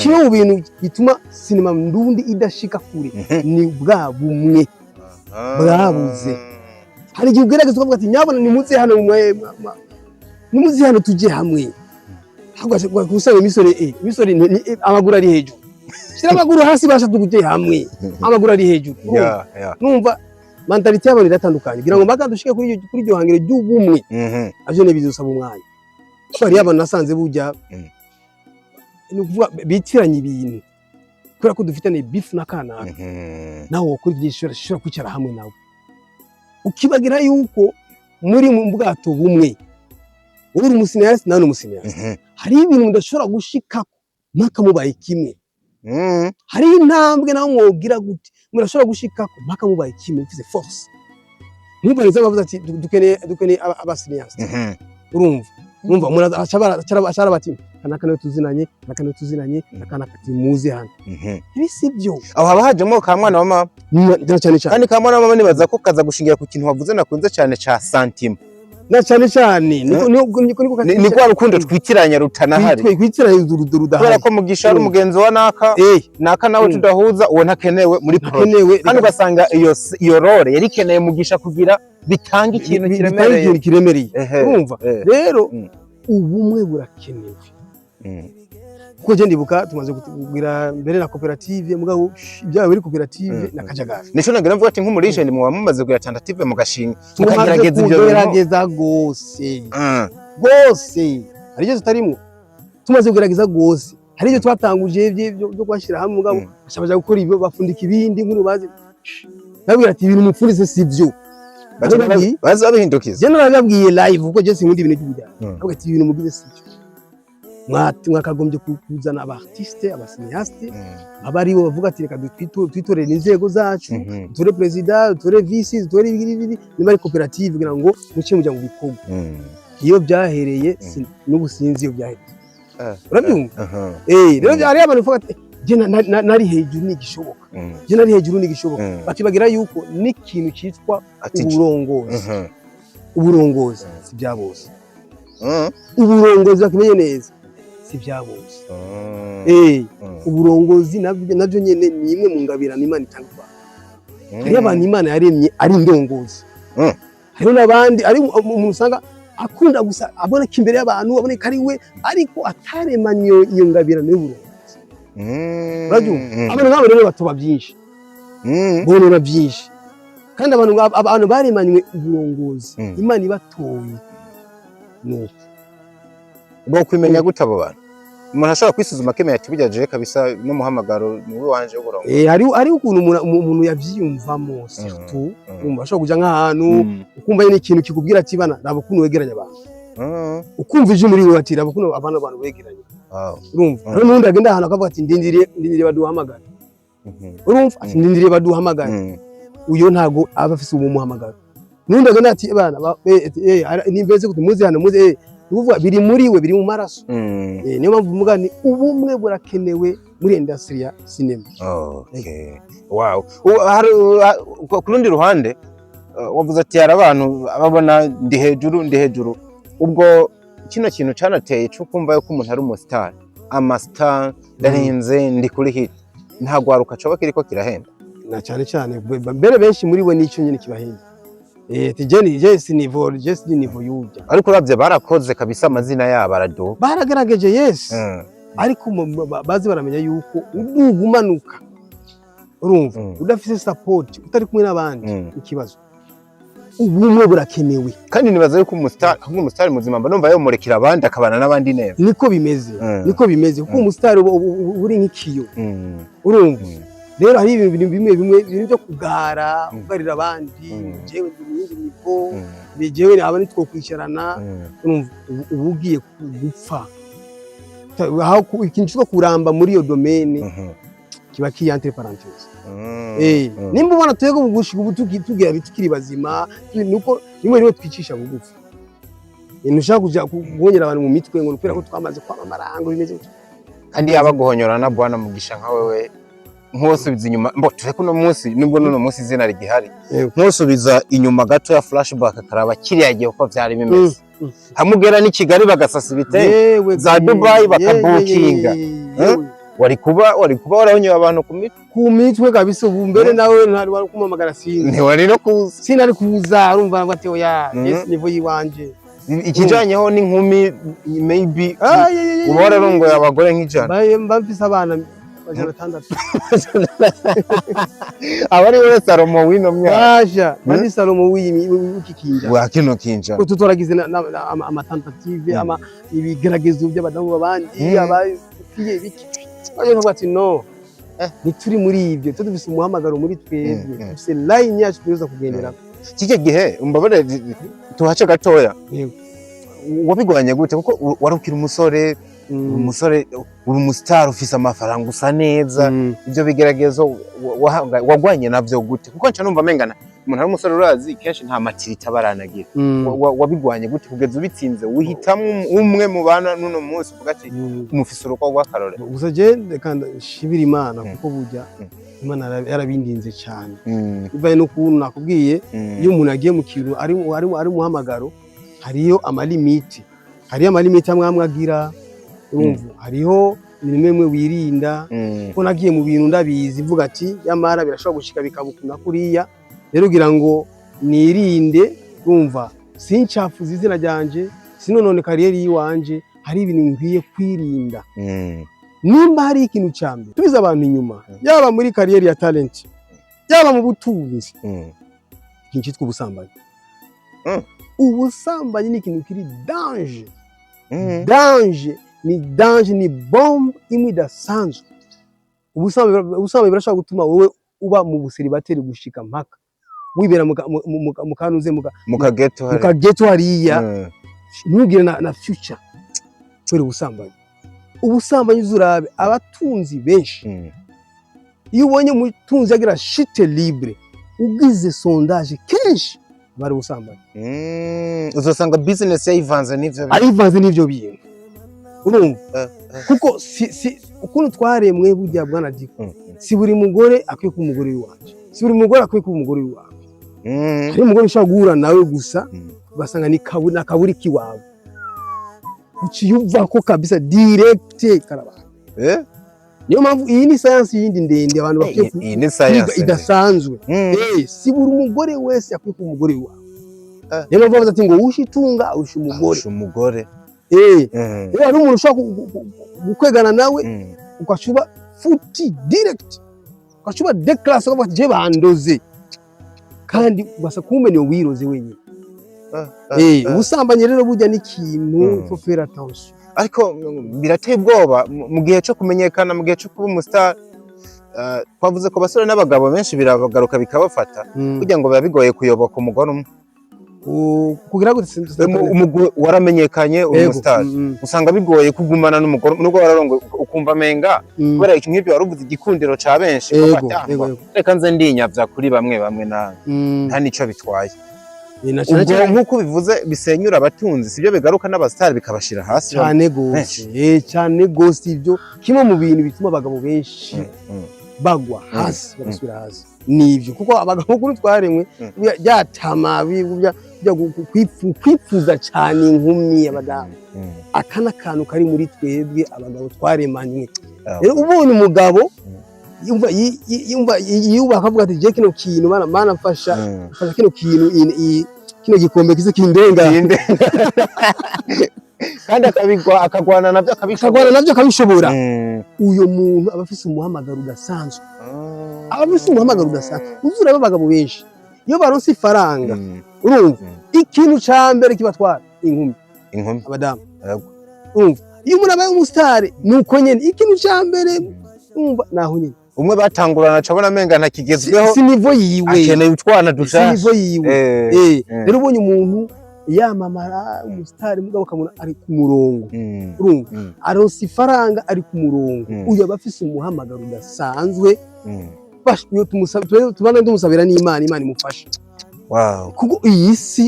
Speaker 1: kimwe mu bintu bituma sinema ndundi idashika kure ni bwa bumwe bwabuze hari igihe ugerageza kuvuga ati nyabona nimuze hano nimuze hano tuje hamwe ahubwo gusaba imisore amaguru ari hejuru shira amaguru hasi basha tuguje hamwe amaguru ari hejuru numva mentality y'abantu iratandukanye kugira ngo mpaka dushike kuri iryo hangiro ry'ubumwe avyo ne bizosaba umwanya so hari abantu nasanze burya nukuvuga bitiranye ibintu kubera ko dufitane beef na kanaka nawe wokora ibyishura kwicara hamwe nawe ukibagira yuko muri mu bwato bumwe uri umusinyasi nawe umusinyasi hari ibintu ndashobora gushika mpaka mubaye kimwe hari intambwe nawe mwogira gute murashobora gushika mpaka mubaye kimwe mfise force nibariza bavuze ati dukeneye abasinyasi urumva umuntu acara bati kanaka tuzinanye nakana muzi hano ibi sibyo
Speaker 2: aho haba hajemo ka mwana wa mama
Speaker 1: cyane
Speaker 2: kandi ka mwana wa mama nibaza ko kaza gushingira ku kintu wavuze nakunze cyane ca santima
Speaker 1: na cyane
Speaker 2: ni kwa rukundo twitiranya rutanahari
Speaker 1: twitiranya rudahari
Speaker 2: kubera ko mugisha ari umugenzi wa naka nawe tudahuza uwo ntakenewe muri projet kandi ugasanga iyo role yari keneye mugisha kugira bitanga ikintu
Speaker 1: kiremereye urumva rero ubumwe burakenewe kuko je ndibuka tumaze kugira mbere na koperative mugabo ibyawe biri koperative na kajagari
Speaker 2: nico nagira mvuga ati nk'umurishe ndi mu bamaze kugira tentative mugashinga mukagerageza ibyo
Speaker 1: gerageza gose arije tutarimo tumaze kugerageza gose hari ibyo twatanguje byo kwashira hamwe mugabo bashabaje gukora ibyo bafundika ibindi nkuru bazi nabwira ati ibintu mupfurize sivyo
Speaker 2: baza bahindukiza
Speaker 1: je narababwiye live uko je sinkunda ibintu by'ibijyana nabwo ati ibintu mugize sivyo mwakagombye kuzana abartiste abasinyasite abari bo bavuga ati reka twitorere inzego zacu tore president tore vice tore ibiri nimari koperative kugira ngo muce mujya mu bikorwa iyo byahereye n'ubusinzi iyo byahereye urabyumva rero byari abantu bavuga ati je nari hejuru n'igishoboka bakibagira yuko n'ikintu cyitwa uburongozi si bya bose uburongozi bakimenye neza si bya bose uburongozi nabyo nyene ni imwe mu ngabirano Imana itanga hari abantu Imana yaremye ari indongozi hari n'abandi ari umuntu usanga akunda gusa abona ko imbere y'abantu abone ko ari we ariko ataremanye iyo ngabirano y'uburongozi abantu nk'abo rero batoba byinshi bonona byinshi kandi abantu baremanywe uburongozi Imana ibatoye nuko
Speaker 2: bwo kwimenya gute abo bantu umuntu ashobora kwisuzuma akemera ati bijaje kabisa n'umuhamagaro niwe wanje uburongo
Speaker 1: ari ukuntu umuntu yavyiyumvamo surtout umva ashobora kuja nk'ahantu ukumva yene ikintu kikubwira ati bana raba ukuntu wegeranya abantu ukumva ije muri we ati raba ukuntu abantu wegeranye urumva rero n'undi agenda ahantu akavuga ati ndindiriye baduhamagara urumva ati ndindiriye baduhamagara uyo ntago aba afise umuhamagaro n'undi agenda ati bana nimbeze kuti muzi hano muzi uvuga biri muri we biri mu maraso niyo mpamvu muga ni ubumwe burakenewe muri industry ya cinema.
Speaker 2: Wow, ku rundi ruhande wavuze ati hari abantu ababona ndi hejuru ubwo kino kintu canateye cyo kumva yuko umuntu ari umustar amastar darenze ndi kuri hit ntagwaruka coba kiriko kirahenda
Speaker 1: na cyane mbere benshi muri we n'icyo nyine kibahenda tijeni jesi nivo yujya
Speaker 2: ariko uravye barakoze kabisa amazina yabo arado
Speaker 1: baragerageje yes ariko bazi baramenya yuko ugumanuka urumva udafise support utari kumwe n'abandi ikibazo ubumwe burakenewe
Speaker 2: kandi nibaza yuko umustar muzima mba numva yomurekera abandi akabana n'abandi neza
Speaker 1: niko bimeze kuko umustar uri nk'ikiyo urumva rero hari ibintu bimwe byo kugarira abandi jewe ndi nivo bijewe aba nitwo kwisharana urumva ubugiye gupfa aho ikintu cyo kuramba muri iyo domaine kiba ki entre parenthèses nimba ubona twego bugushika ubutugira bitukiri bazima nuko nimwe rero twicisha bugufi nushaka kuja kuhonyera abantu mu mitwe ngo nupira ko twamaze kwamamarango bimeze
Speaker 2: kandi yaba guhonyora na bwana mugisha nka wewe nkosubiza inyuma mbo tureko no munsi nibwo none munsi izina rigihari nkosubiza inyuma gato ya flashback karaba kiriyagiye uko vyari bimeze hamugera ni Kigali bagasasa ibitenge za Dubai bakabukinga wari kuba warahonyoye abantu
Speaker 1: ku mitwe kabisa ubu mbere nawe ntari wari kumamagara
Speaker 2: sinzi wari no kuza
Speaker 1: sinari kuza urumva bati oya yes nivo yiwanje
Speaker 2: ikijanyeho n'inkumi maybe ubora rongo y'abagore nk'ijana
Speaker 1: mbamfise abana bajana 6
Speaker 2: abari we Salomo wino
Speaker 1: myasha bari Salomo w'ikikinja
Speaker 2: wa kino kinja
Speaker 1: tutoragize ama tentative ama ibigeragezo by'abadamu babandi fiye biki ayo ntabwo ati no ntituri muri ibyo dufise umuhamagaro muri twebwe dufise line yacu tuza kugendera
Speaker 2: kike gihe umbabare tuhace gatoya wabigwanye gute kuko warukira umusore uri umustar ufise amafaranga usa neza ibyo bigeragezo wagwanye navyo gute kuko nca numva mengana umuntu ari umusore urazi kenshi nta matirita baranagira wabigwanye gute kugeza ubitsinze wihitamwe umwe mu bana nuno munsi uvuga ati umufise uruko rw'akarore
Speaker 1: gusa je kandi shibira Imana kuko burya Imana yarabindinze cyane bibaye no kuntu nakubwiye iyo umuntu agiye mu kintu ari muhamagaro hariyo amalimiti amwe agira urumva hariho nimwe wirinda ko nagiye mu bintu ndabizi mvuga ati yamara birashobora gushika bikabukuna kuriya rero ugira ngo nirinde urumva sincafuza izina ryanje sinonone kariyeri yiwanje hari ibintu nkwiye kwirinda nimba hari ikintu cyambe tubiza abantu inyuma yaba muri kariyeri ya talent yaba mu butunzi ikintu cyitwa ubusambanyi ubusambanyi ni ikintu kiri danger ni bombe imwe idasanzwe ubusambanyi birashobora gutuma wowe uba mu buseribateri gushika mpaka wibera mu kanuze mu kageto hariya ntugire na future kubera ubusambanyi uzurabe abatunzi benshi iyo ubonye umutunzi agira chute libre ugize sondage kenshi bari ubusambanyi
Speaker 2: uzosanga business yayivanze
Speaker 1: n'ivyo bintu urumva kuko ukuntu twaremwe burya bwana Diko si buri mugore akwiye kuba umugore w'iwanje si buri mugore akwiye kuba umugore w'iwawe hari umugore ushobora guhura nawe gusa ugasanga ni kaburi kiwawe uciyumva ko kabisa direct karaba niyo mpamvu iyi ni science yindi ndende abantu bakwiye kwiga idasanzwe si buri mugore wese akwiye kuba umugore w'iwawe niyo mpamvu bavuga ati ngo ushitunga umugore rero hari umuntu ushobora gukwegana nawe ugashuba futi direct ugashuba declass ukavuga ati je bandoze kandi basa kumene wiroze wenyine ubusambanyi rero burya n'ikintu faut faire attention
Speaker 2: ariko birateye ubwoba mu gihe cyo kumenyekana mu gihe cyo kuba umustar twavuze ko basore n'abagabo benshi birabagaruka bikabafata kugira ngo biba bigoye kuyoboka umugore umwe
Speaker 1: kugira gute
Speaker 2: waramenyekanye umustar usanga bigoye kugumana n'umugore nubwo wararongo ukumva menga kubera iki nk'ibyo waruvuze igikundiro ca benshi reka nze ndinyavya kuri bamwe na nta nico bitwaye ubwo nk'uko bivuze bisenyura abatunzi sibyo bigaruka n'abastar bikabashira hasi
Speaker 1: cyane gose ibyo kimwe mu bintu bituma abagabo benshi bagwa hasi bagasubira hasi nivyo kuko abagabo kuri twaremwe byatama kwipfuza cyane inkumi abadamu akana kantu kari muri twebwe abagabo twaremanywe rero ubonye umugabo yumva akavuga ati je kino kintu mana mfasha kino kintu kino gikombe kize kindenga
Speaker 2: kandi akagwana navyo
Speaker 1: akabishobora uyo muntu abafise umuhamagaro udasanzwe uzura abagabo benshi iyo baronse ifaranga urumva ikintu ca mbere kibatwara inkumi abadamu urumva iyo umuntu abaye umusitari nuko nyene ikintu ca mbere urumva naho nyene
Speaker 2: umwe batangurana cabona menga ntakigezweho
Speaker 1: si nivo yiwe
Speaker 2: akeneye utwana dushasha
Speaker 1: si nivo yiwe rero ubonye umuntu yamamara umusitari mugabo kamuna ari ku murongo urumva aronse ifaranga ari ku murongo uyu abafise umuhamagaro udasanzwe bashwiye tubana tumusabira n'Imana imufasha kuko iyi si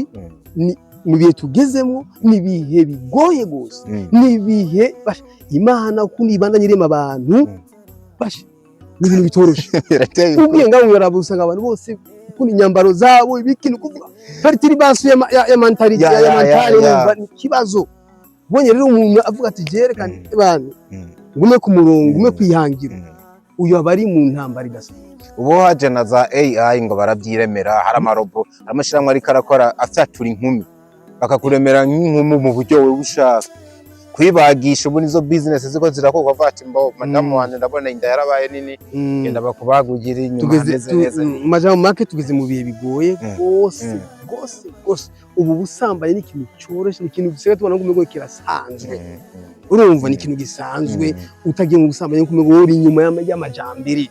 Speaker 1: mu bihe tugezemo ni bihe bigoye gose ni bihe Imana kundi ibandanye irema abantu ni ibintu bitoroshe ubwiye ngaho yarabusanga abantu bose kundi inyambaro zabo ibikintu kuvuga perturbation ya mentality kibazo bonye rero umuntu avuga ati jerekane abantu ngume ku murongo ngume kwihangira uyu abari mu ntambara idasanzwe
Speaker 2: ubu haje na za AI ngo barabyiremera hari amarobo amashiramwe ariko arakora afyatura inkumi bakakuremera nk'inkumi mu buryo wewe ushaka kwibagisha ubu nizo business ziko zirakorwa vati mbo madamu wanje ndabona inda yarabaye nini genda bakubagugira inyuma neza
Speaker 1: majambo make tugeze mu bihe bigoye gose ubu busambaye n'ikintu cyoroshe n'ikintu gisigaye tubona ngo kirashanzwe urumva ni ikintu gisanzwe utagiye mu gusambanya kumwe ngo uri inyuma y'amajambere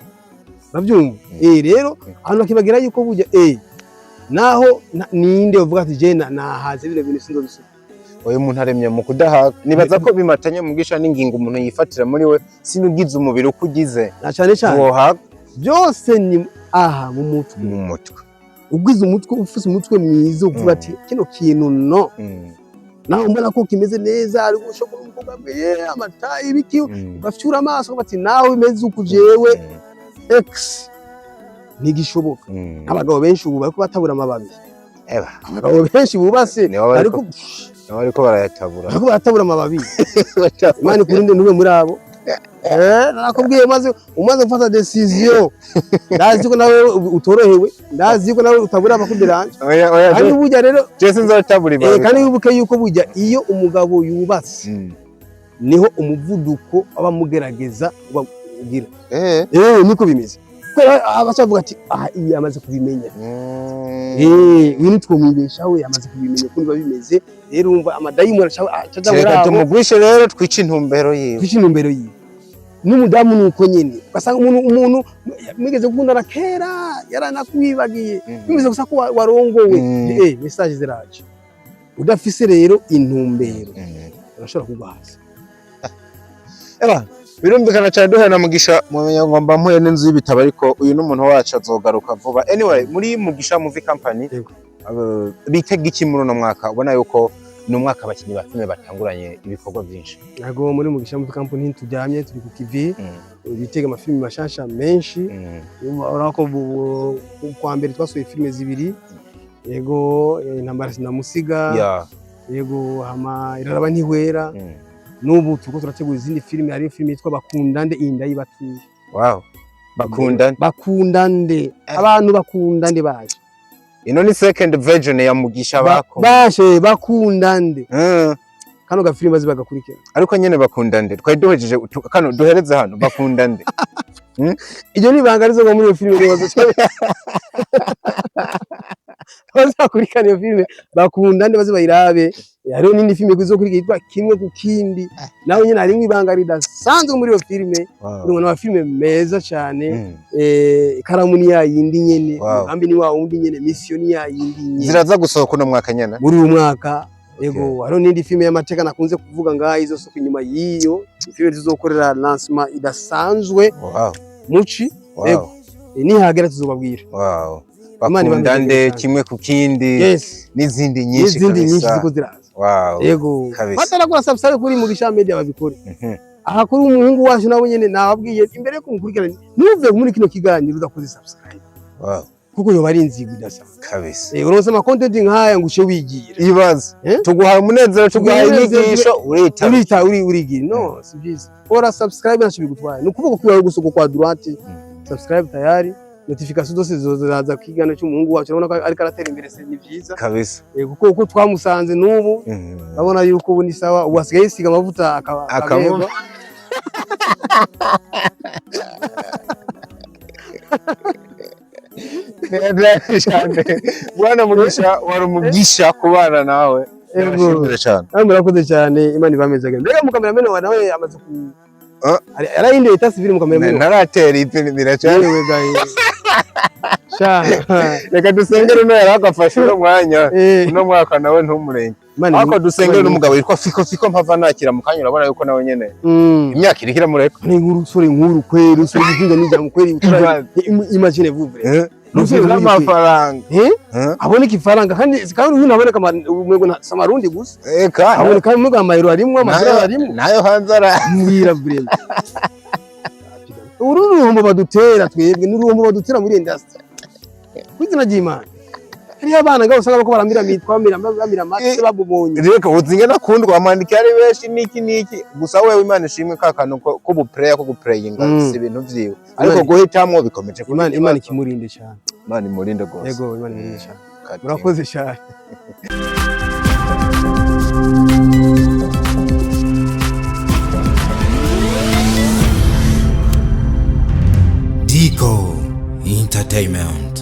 Speaker 1: bavyumva rero abantu bakibagira yuko burya naho ninde uvuga ati je nahaze bino bintu sinzo bisuka
Speaker 2: oyo umuntu aremye mu kudahaga nibaza ko bimatanye mugisha n'ingingo umuntu yifatira muri we sinugize umubiri uko ugize
Speaker 1: na cyane byose ni aha mu mutwe ubwiza umutwe ufise umutwe mwiza uvuga ati kino kintu no naho mbona ko kimeze neza ari gushobora umukobwa mbe amatayi ibiki bafyura amaso bati nawe imeze uko jewe x ntigishoboka abagabo benshi ubu bariko batabura amababi abagabo benshi bubase ariko barayatabura amababi Imana kurinde ntube muri abo nakubwiye umaze gufata decision ndazi ko nawe utorohewe ndazi ko nawe utabura abakuderanje kandi burya rero
Speaker 2: je sinzotabura ibawe
Speaker 1: kandi wibuke yuko burya iyo umugabo yubatse niho umuvuduko abamugerageza ugira niko bimeze abacavuga ati iyi amaze kubimenya uyu twomwibesha we amaze kubimenya ko biba bimeze rero umva amadayimoni acaja muri abo
Speaker 2: tumugwishe rero twica intumbero yiwe n'umudamu nuko nyene ugasanga umuntu mwigeze gukundana kera yaranakwibagiye bimeze gusa ko warongowe message ziraje udafise rero intumbero urashobora kubaza birumvikana cyane duhana mugisha ngomba mpuye n'inzu y'ibitabo ariko uyu n'umuntu wacu azogaruka vuba anyway muri mugisha movie company bitega iki muri uno mwaka ubona yuko ni umwaka abakinnyi ba filime batanguranye ibikorwa byinshi
Speaker 1: ntago muri mugisha movie company tujyamye turi ku kivi bitega amafilime mashasha menshi urako kwa mbere twasohoye filime zibiri yego intambara sinamusiga yego hama iraraba ntihwera n'ubu tuko turategura izindi filime hari filime yitwa Bakundande inda yibatuye bakundande abantu bakundande baje
Speaker 2: ino ni second version ya mugisha
Speaker 1: bashe bakundande kano ga filime zibagakurikira
Speaker 2: ariko nyene bakundande twari duhejeje kano duhereze hano bakundande
Speaker 1: iyo ni bangarizo ngo muri iyo filime rero bazakurikana iyo filime bakundande baze bayirabe hariho n'indi filime kuzokurikira yitwa Kimwe ku Kindi naho nyine harimo ibanga ridasanzwe muri iyo filime urimo na filime meza cyane Ikaramu ni ya yindi nyene Mugambi ni wa wundi nyene Mission ni ya yindi nyene
Speaker 2: ziraza gusohoka no mwaka nyene
Speaker 1: muri uyu mwaka yego hariho n'indi filime y'amateka nakunze kuvuga ngaho izo soko inyuma yiyo filime zizokorera lancement idasanzwe muci yego nihagera tuzobabwira
Speaker 2: Bakundande Kimwe ku Kindi n'izindi nyinshi
Speaker 1: ziko ziraza yego batarakora subscribe kuri Mugisha Media babikore aha kuri umuhungu wacu nabo nyene nababwiye imbere ko mukurikirana nuve muri kino kiganiro uzakoze subscribe kuko yo bari inzigo idasa
Speaker 2: kabisa
Speaker 1: uronse ama content nkaya ngushe wigira
Speaker 2: ibaza tuguhaye umunezero tuguhaye inyigisho
Speaker 1: urigira no si byiza ora subscribe nacho bigutwaye nukuvuga ko yawe gusuko kwa droite subscribe tayari notification zose zizaza kwigana cy'umuhungu wacu urabona ko ari karatera imbere se ni byiza
Speaker 2: kabisa
Speaker 1: kuko uko twamusanze n'ubu babona yuko ubu ni sawa ubu asigaye isiga amavuta akabeba
Speaker 2: bwana Mugisha wari umugisha kubana nawe
Speaker 1: ndashimira cyane murakoze cyane Imana ibamezage mbega mukameramene wa nawe amaze ku arahindeye tasiviri mukameramene
Speaker 2: naratera ipine biracane
Speaker 1: we gaye
Speaker 2: reka dusengere no yaragafashe no mwanya no mwaka nawe ntumurenge ariko dusengere n'umugabo yitwa Fiko mpava nakira mukanya urabona yuko nawe nyene imyaka irikira mureko
Speaker 1: ni nkuru sore nkuru kweri usore gizinga n'ijya mu kweri imagine vous vrai
Speaker 2: n'ufite amafaranga
Speaker 1: aboneka ifaranga kandi uyu naboneka umwego na Samarundi gusa aboneka mu gamayiro arimo amadolari arimo
Speaker 2: nayo hanze
Speaker 1: arambwira vrema ururumbo badutera twebwe n'urumbo badutera muri industry kwizina ry'Imana hari abana ngaho usanga bako baramira mitwa baramira matse babubonye
Speaker 2: reka uzinge nakundwa amandika ari benshi niki gusa wewe Imana ishimwe kakano ko buprayer ko guprayinga si ibintu vyiwe ariko guhitamwo bikomeje
Speaker 1: Imana ikimurinde cyane
Speaker 2: Imana imurinde gose
Speaker 1: yego Imana imurinde cyane urakoze cyane
Speaker 5: Dico Entertainment.